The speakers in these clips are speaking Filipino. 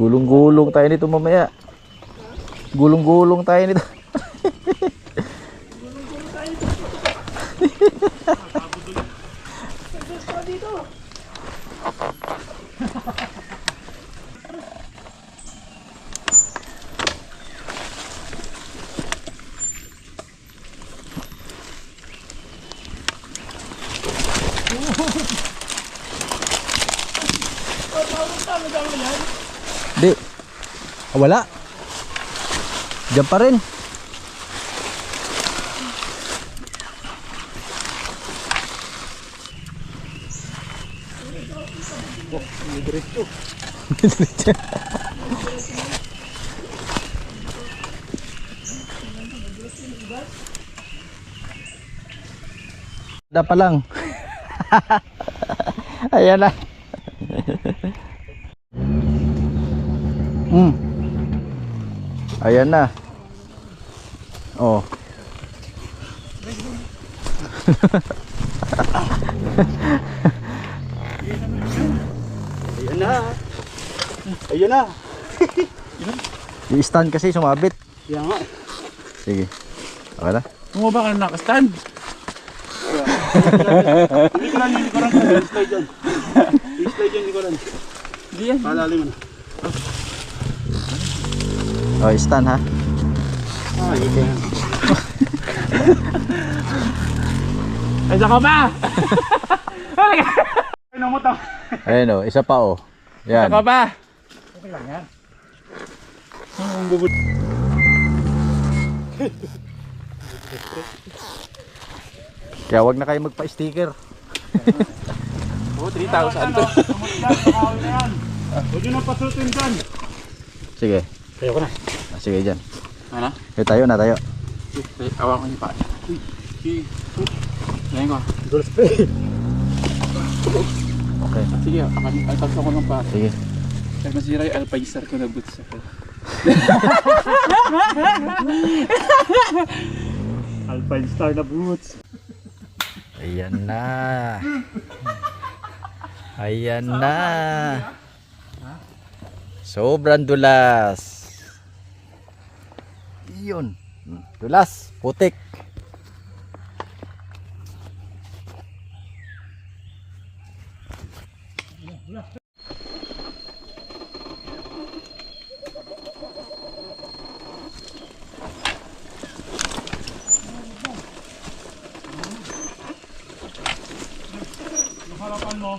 Gulong-gulong tayo nito mamaya. Gulong-gulong tayo nito. Di. Wala. Diyan pa rin. Diretso. Da pa lang. Ayan na. Ayan na. Oh. Ayan na. Ayan na. I-stand kasi sumabit. Yan nga. Sige. Okay na. Bumaba ka na nakastand. Hindi ko lang nilikuran. I-slide dyan. I-slide dyan likuran. Hindi yan. Palalim mo na. Oh, stand ha. Ah, ito yan. Ay, saka ba? Ay, namutang. Ayun oh, isa pa oh. Yan. Saka ba? Okay lang yan. Kaya wag na kayo magpa-sticker. Oo, 3,000 to. Huwag nyo na pasutin dyan. Sige. Tayo ko na. Sige dyan. Ano? Okay, tayo na tayo. Awan ko niyo pa. Ngayon ko. Goal spray. Okay. Sige, alpagsa ko ng pa. Sige. Kaya masira yung alpagster ko na boots ako. Alpine Star na boots. Ayan na. Ayan na. Sobrang dulas. Yun. Dulas. Putik. Harapan mo.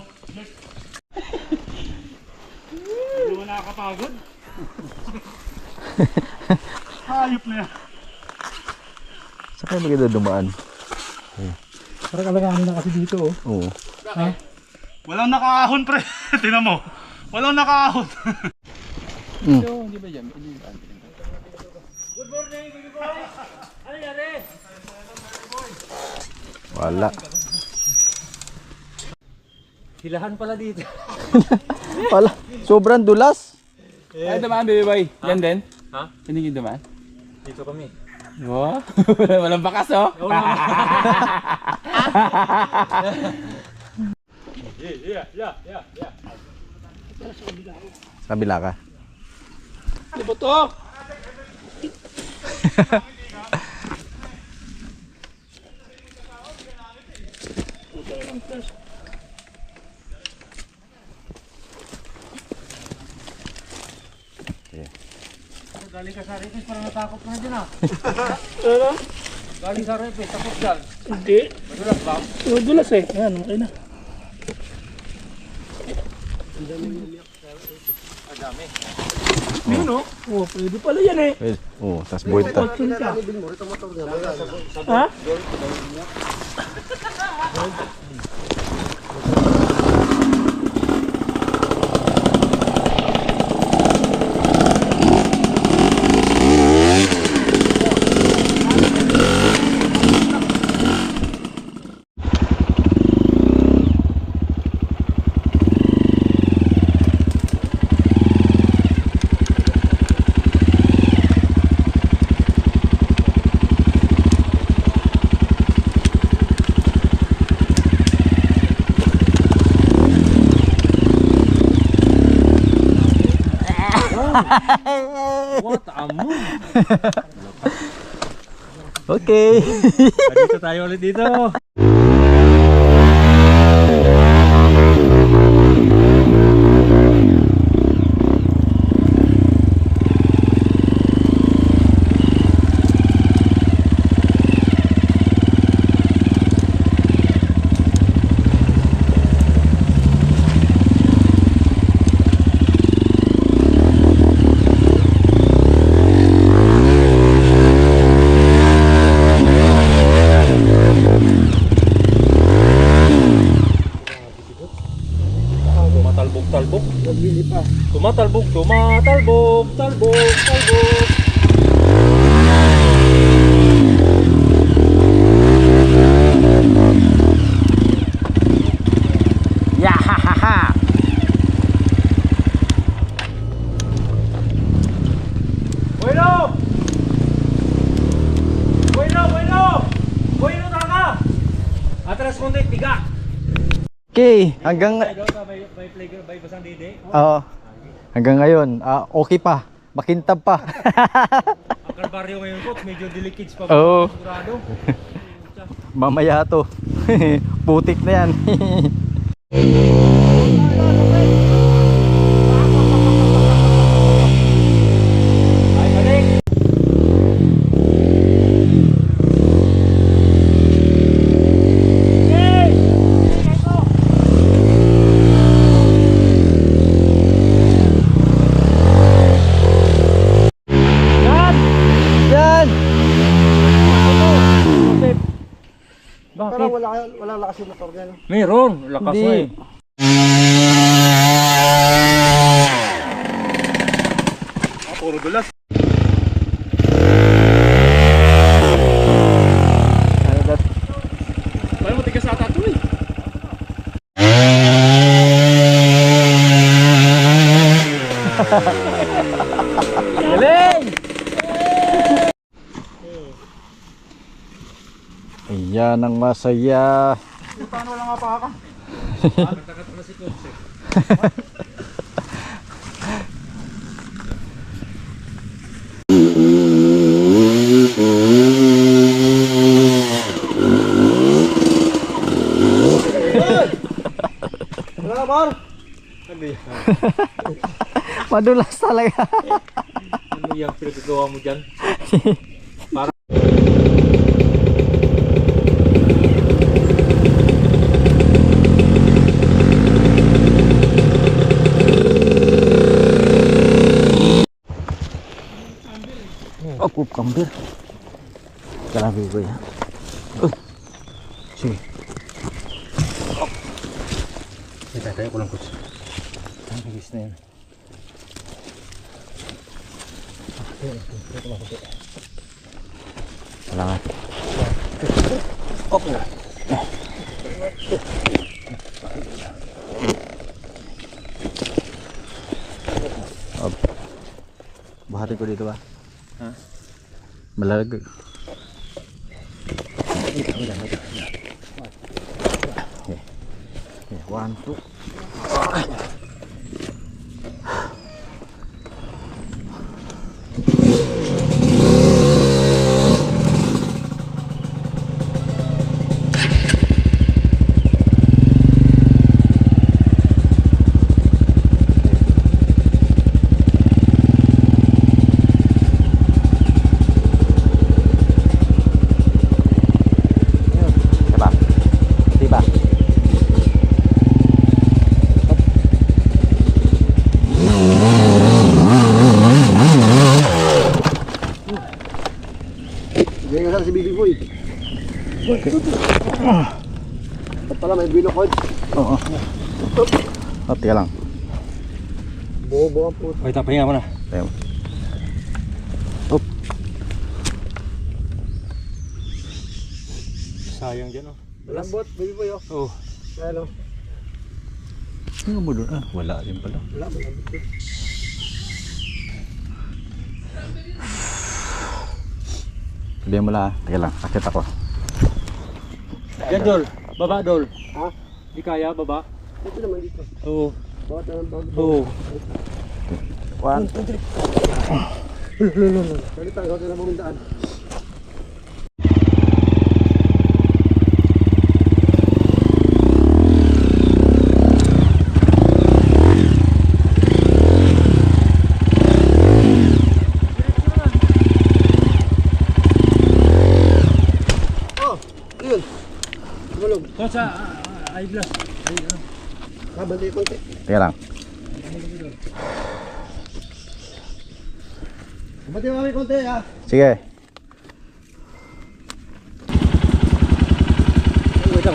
Hindi mo nakakapagod. Hayop na yan. Saan kayo maganda dumaan? Parang kalagahan na kasi dito oh. Oo. Ha? Walang nakaahon pre. Tingnan mo. Walang nakaahon. So, hindi ba dyan? Good morning, baby boy. Ano yari? Wala. Hilahan pala dito. Wala. Sobrang dulas. Ay, dumaan, baby boy. Yan din? Ha? Hindi yung dumaan? Dito kami. Oo. Walang bakas, oh. Yeah. Sa kabila ka. Ano ba to? Galing ka sa Repes, parang natakot ka na dyan ah. Ano? Galing sa Repes, takot dyan. Hindi. Madulas ba? Madulas eh. Ayan, okay na. Yun oh. Oh, pwede pala yan eh. Well, oh, tas buhay ta. Ha? What a move! Okay. Dito tayo ulit dito. Tumatalbog-talbog. Nagbili pa. Tumatalbog, tumatalbog, talbog, talbog. Yahahaha. Bueno! Bueno, bueno! Bueno talaga! Atras konti, tiga! Okay, hanggang May basang dede. Oo. Hanggang ngayon, okay pa. Makintab pa. Ang Kalbaryo ngayon po, medyo delicate pa. Oo. Sigurado. Mamaya to. Putik na yan. Ay, balik! Yan! Bakit? Wala lakas yung motor niya. No? Meron, lakas Hindi. mo eh. Puro dulas. Ano dat? Paano mo tigas ata ito eh? Galing! Ayan ang masaya. Paano wala nga pa ka? Nagtakat na si Coach eh. Wala bar. Madulas talaga. Ano yung pinagagawa mo dyan? Oh, cucumber. Kalabi ko yan. Sige. Tayo ko lang Coach. Ang higis na yan. Wala nga. Okay. Bahati ko dito ba? Ha? Malalag. One, two. Diba? Hindi ka si Bibi Boy. At pala may binokod. Oo. Oh, tiga lang. Bobo ang puto. Okay, tapahinga mo na. Tayo. Sayang dyan oh. Malambot, Bibi Boy oh. Oh. Ano? Ano mo doon? Wala din pala. Wala, malambot. Sabihin mo lang. Tiga lang. Akit ako. Yan Dol. Baba Dol. Ha? Di kaya baba. Ito naman dito. Oo. Bawat na lang bago. Oo. One. Kali tayo, huwag na bumindaan. Yun. Gulog. Ito sa eyeglass. Kabal yung konti. Teka lang. Bati mo kami konti ha. Sige. Wait lang.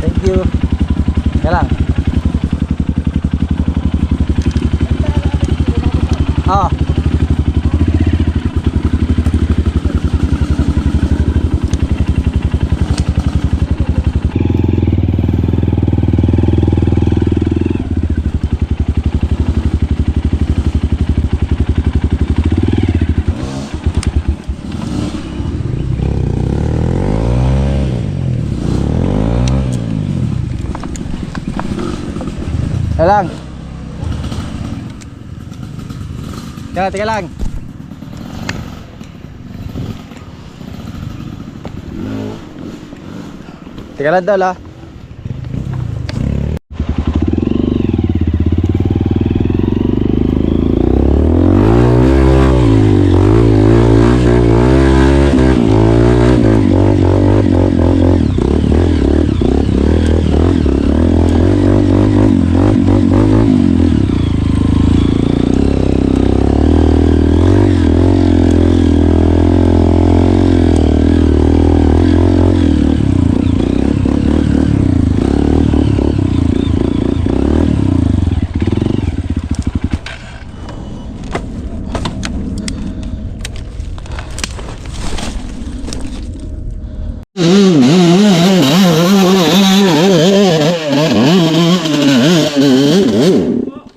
Thank you. Teka lang. Ah. Teka lang. Teka lang. Teka lang dala.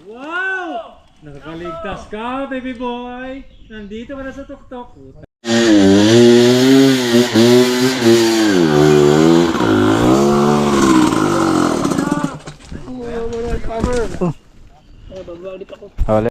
Wow! Nakakaligtas ka, baby boy. Nandito ka na sa tuktok. Huli.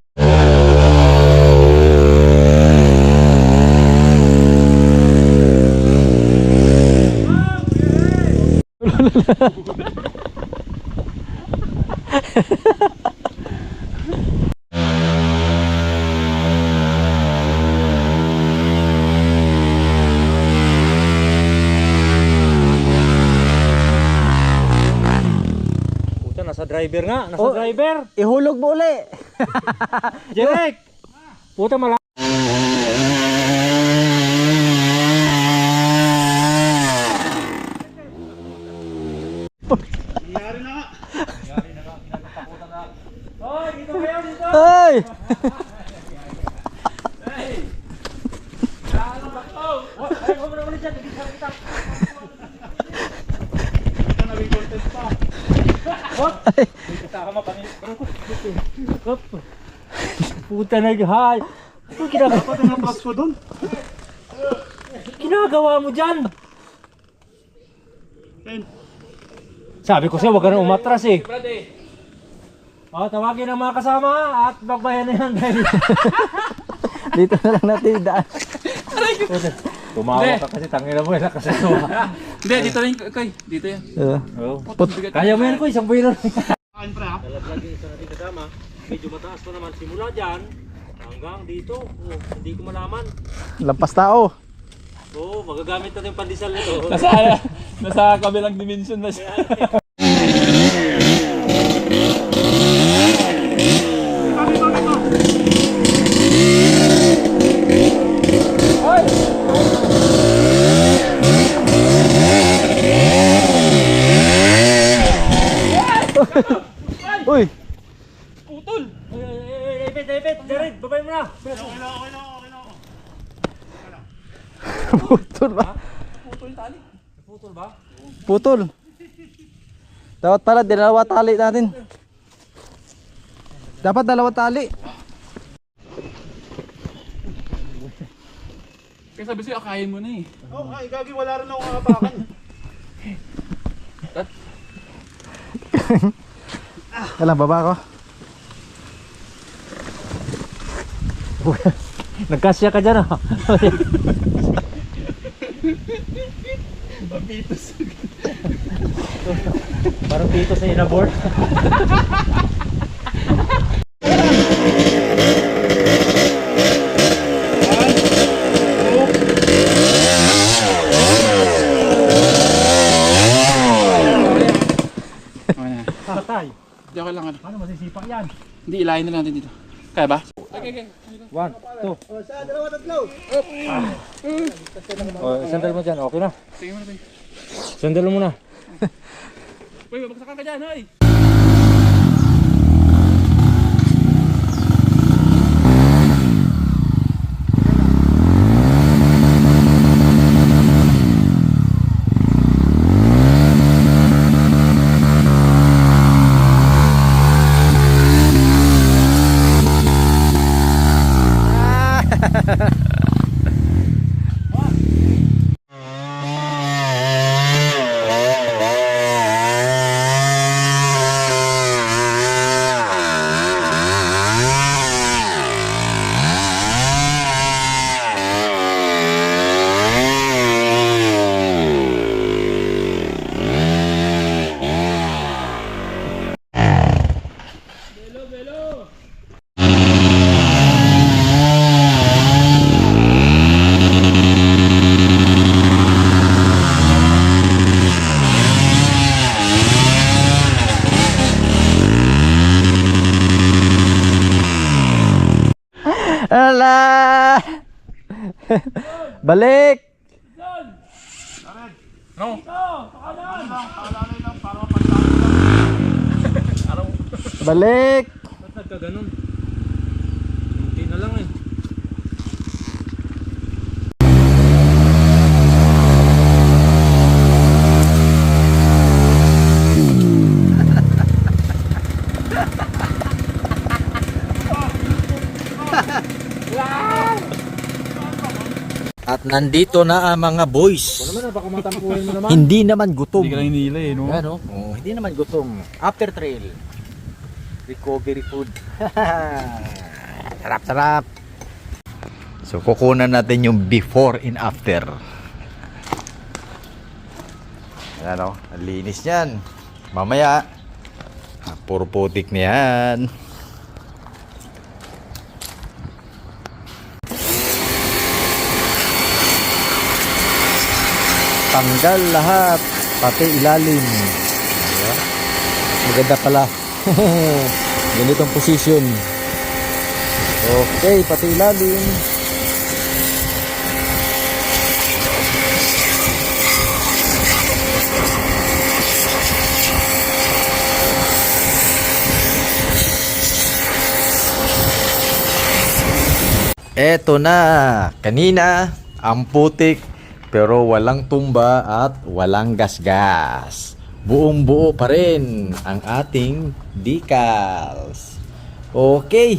Puta, nasa driver nga. Nasa Oh. driver. Ihulog mo uli. Jerek! Puta, malaki. Nangyari na nga. Hoy, dito kayo, dito! Ay! Ay, huwag mo na ulit dyan. Nagkita kita. Ito naging content pa. Kita ka mapangin. Puta, nag-hi. Ano ginagawa? Dapat yung na-props ko dun. Ginagawa mo dyan? Ken, Sabi ko sa'yo, huwag ka na umatras eh. Tawagin ang mga kasama at bagbayan na yan. Dito na lang natin daan. Tumawa ka kasi tangina mo, kasi tuwa. Hindi, dito rin kay. Dito yan. Kaya mo yan ko, isang buhay na. kain pre ha. Lagi isa natin kasama. Medyo mataas pa naman simula dyan hanggang dito. Hindi ko malaman. Lampas tao. Magagamit natin yung pandesal nito. Nasa kabilang dimension na siya. Uy! Putol! David, Jared, babay mo na. Okay lang. Putol ba? Putol yung tali. Putol ba? Putol. Dapat pala dalawa tali natin. Dapat dalawa tali. Kaya sabi sa'yo, akayin mo na eh. Oh, ay gagi wala rin akong kakapakan. Alam, baba ko. Nagkasya ka dyan, ah. Parang pito sa inabort. Okay na. Patay. Hindi okay lang ano. Ano, masisipak yan. Hindi, ilayin na natin dito. Kaya ba? Okay. 1, 2. O, isa, dalawa, tatlo. Sandal mo dyan, okay na. Sige mo na, Bay. Sandal mo na. Uy, mabagsakan ka dyan, hoy! Ala! Balik! No! Balik! Ba't nagkaganon? Hindi na lang eh. At nandito na ang mga boys. Baka matampuhin mo naman. Hindi naman gutom. Hindi ka lang hinila eh, no? Ano? Oh, hindi naman gutom. After trail. Recovery food. Sarap, sarap. So, kukunan natin yung before and after. Ayan o, ang linis yan. Mamaya, puro putik na yan. Tanggal lahat, pati ilalim. Ayan. Maganda pala. Ganitong position. Okay, pati ilalim. Eto na, kanina ang putik pero walang tumba at walang gasgas. Buong buo pa rin ang ating decals. Okay.